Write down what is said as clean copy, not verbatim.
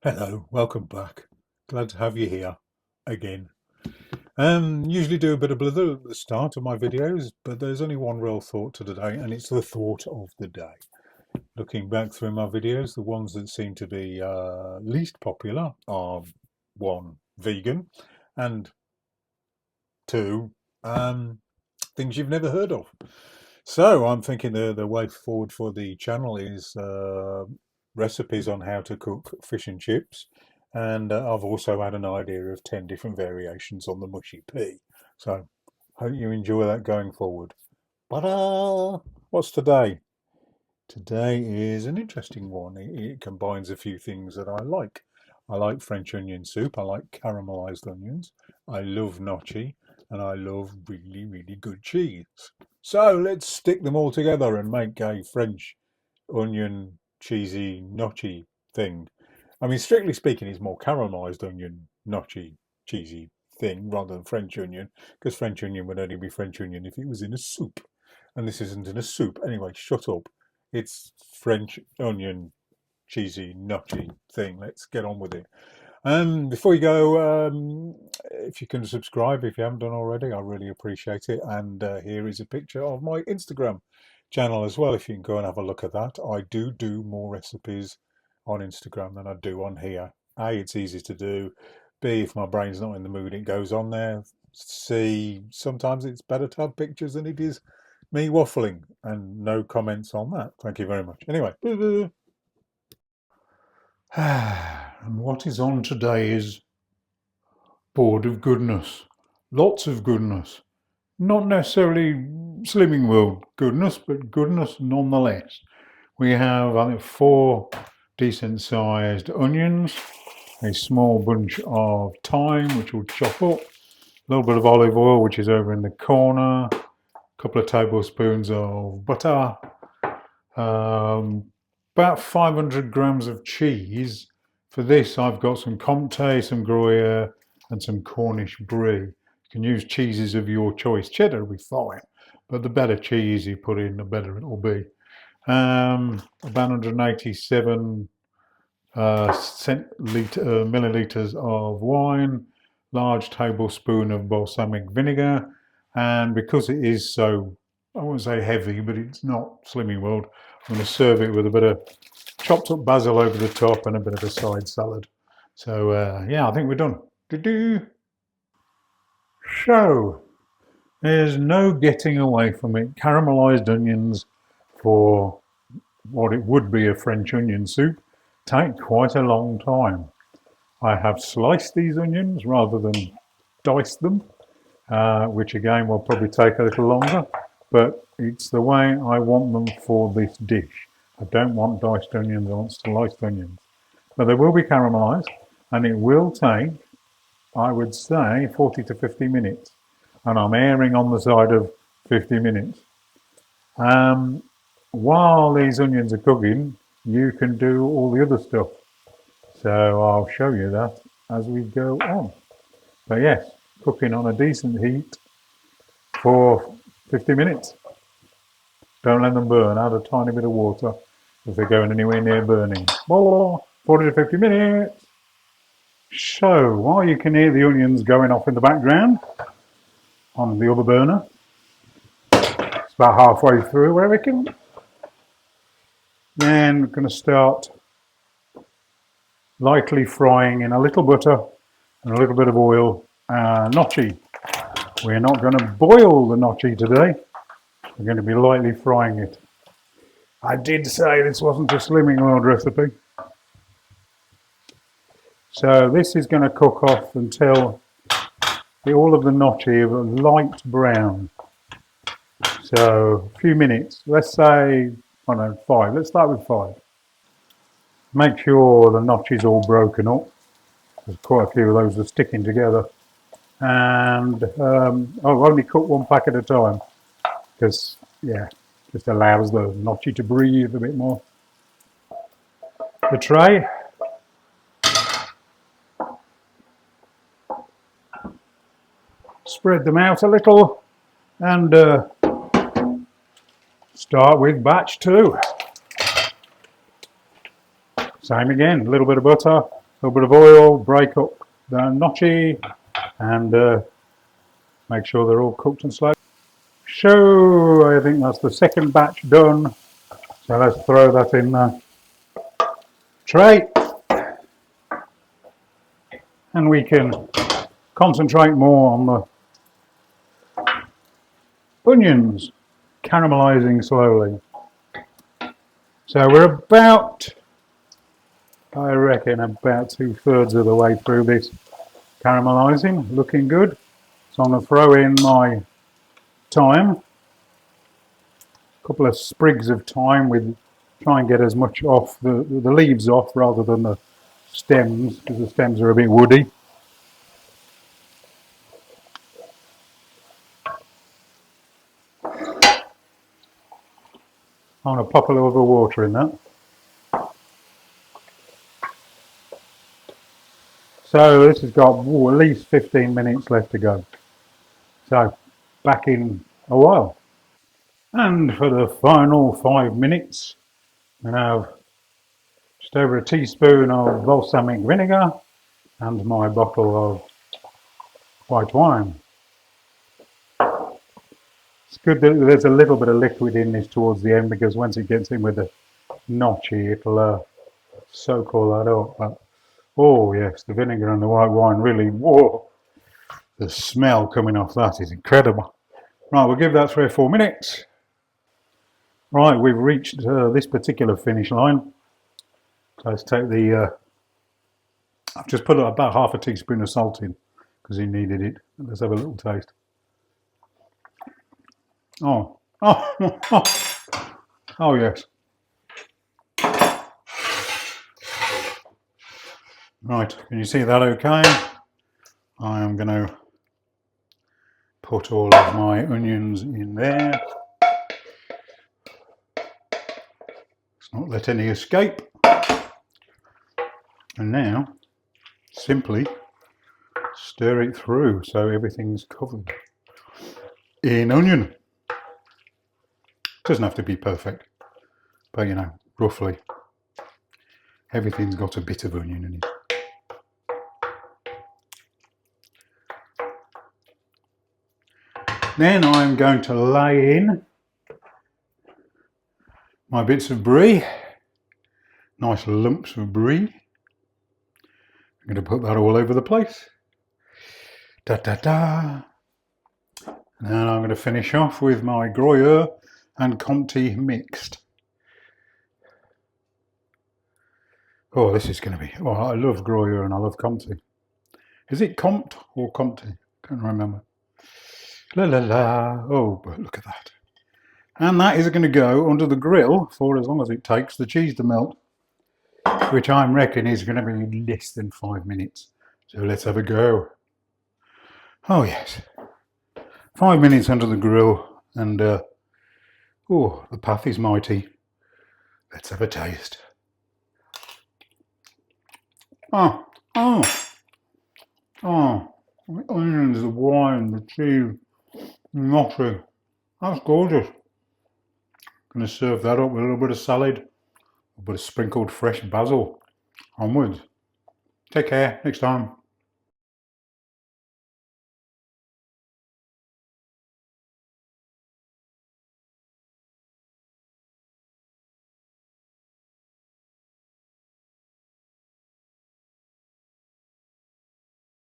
Hello, welcome back. Glad to have you here again. Usually do a bit of blather at the start of my videos, but there's only one real thought to today, and it's the thought of the day. Looking back through my videos, the ones that seem to be least popular are one, vegan, and two, things you've never heard of. So I'm thinking the way forward for the channel is recipes on how to cook fish and chips. And I've also had an idea of 10 different variations on the mushy pea. So hope you enjoy that going forward. But what's today? Today is an interesting one. It combines a few things that I like. I like French onion soup. I like caramelized onions. I love gnocchi. And I love really, really good cheese. So let's stick them all together and make a French onion cheesy gnocchi thing. I mean, strictly speaking, it's more caramelized onion gnocchi cheesy thing rather than French onion, because French onion would only be French onion if it was in a soup. And this isn't in a soup. Anyway, shut up. It's French onion cheesy gnocchi thing. Let's get on with it. Before you go, if you can subscribe if you haven't done already, I really appreciate it. And here is a picture of my Instagram channel as well. If you can go and have a look at that, I do more recipes on Instagram than I do on here. A, it's easy to do. B, if my brain's not in the mood, it goes on there. C, sometimes it's better to have pictures than it is me waffling, and no comments on that. Thank you very much. Anyway. And what is on today is board of goodness. Lots of goodness. Not necessarily Slimming World goodness, but goodness nonetheless. We have, I think, 4 decent sized onions, a small bunch of thyme, which we'll chop up, a little bit of olive oil, which is over in the corner, a couple of tablespoons of butter, about 500 grams of cheese. For this, I've got some Comte, some Gruyère, and some Cornish Brie. You can use cheeses of your choice. Cheddar will be fine, but the better cheese you put in, the better it will be. About 187 milliliters of wine, large tablespoon of balsamic vinegar, and because it is so, I won't say heavy, but it's not Slimming World, I'm going to serve it with a bit of chopped up basil over the top and a bit of a side salad. So yeah, I think we're done. Do-do. So there's no getting away from it. Caramelized onions for what it would be a French onion soup take quite a long time. I have sliced these onions rather than diced them, which again will probably take a little longer, but it's the way I want them for this dish. I don't want diced onions, I want sliced onions. But they will be caramelized, and it will take, I would say, 40 to 50 minutes. And I'm erring on the side of 50 minutes. While these onions are cooking, you can do all the other stuff. So I'll show you that as we go on. But yes, cooking on a decent heat for 50 minutes. Don't let them burn. Add a tiny bit of water if they're going anywhere near burning. 40 to 50 minutes. So while you can hear the onions going off in the background on the other burner, it's about halfway through, I reckon. Then we're going to start lightly frying in a little butter and a little bit of oil gnocchi. We're not going to boil the gnocchi today. We're going to be lightly frying it. I did say this wasn't a Slimming World recipe. So this is going to cook off until all of the gnocchi are a light brown. So a few minutes. Let's say, I don't know, 5. Let's start with 5. Make sure the gnocchi's all broken up. There's quite a few of those are sticking together. And I'll only cook 1 pack at a time because, yeah, just allows the gnocchi to breathe a bit more. The tray. Spread them out a little and start with batch 2. Same again, a little bit of butter, little bit of oil, break up the gnocchi, and make sure they're all cooked and slow. So I think that's the second batch done. So let's throw that in the tray, and we can concentrate more on the onions, caramelizing slowly. So we're about, I reckon, about 2/3 of the way through this caramelizing, looking good. So I'm going to throw in my thyme, a couple of sprigs of thyme, with try and get as much off the leaves off rather than the stems, because the stems are a bit woody. I'm going to pop a little bit of water in that. So this has got at least 15 minutes left to go. So back in a while. And for the final 5 minutes, I'm going to have just over a teaspoon of balsamic vinegar and my bottle of white wine. It's good that there's a little bit of liquid in this towards the end, because once it gets in with the gnocchi, it'll soak all that up. But, oh yes, the vinegar and the white wine really, whoa, the smell coming off that is incredible. Right, we'll give that 3 or 4 minutes. Right, we've reached this particular finish line. So let's take the, I've just put about half a teaspoon of salt in because he needed it. Let's have a little taste. Oh, oh yes. Right, can you see that okay? I am going to put all of my onions in there. Let's not let any escape. And now, simply stir it through so everything's covered in onion. Doesn't have to be perfect, but you know, roughly everything's got a bit of onion in it. Then I'm going to lay in my bits of brie, nice lumps of brie. I'm going to put that all over the place. Da da da. And then I'm going to finish off with my Gruyère and Comte mixed. Oh, this is going to be, oh, I love Gruyère and I love Comte. Is it Comte or Comte? Can't remember. La la la. Oh, but look at that. And that is going to go under the grill for as long as it takes the cheese to melt, which I reckon is going to be less than 5 minutes. So let's have a go. Oh yes, 5 minutes under the grill, and oh, the path is mighty. Let's have a taste. Oh, the onions, the wine, the cheese, the gnocchi. That's gorgeous. Going to serve that up with a little bit of salad, a bit of sprinkled fresh basil onwards. Take care, next time.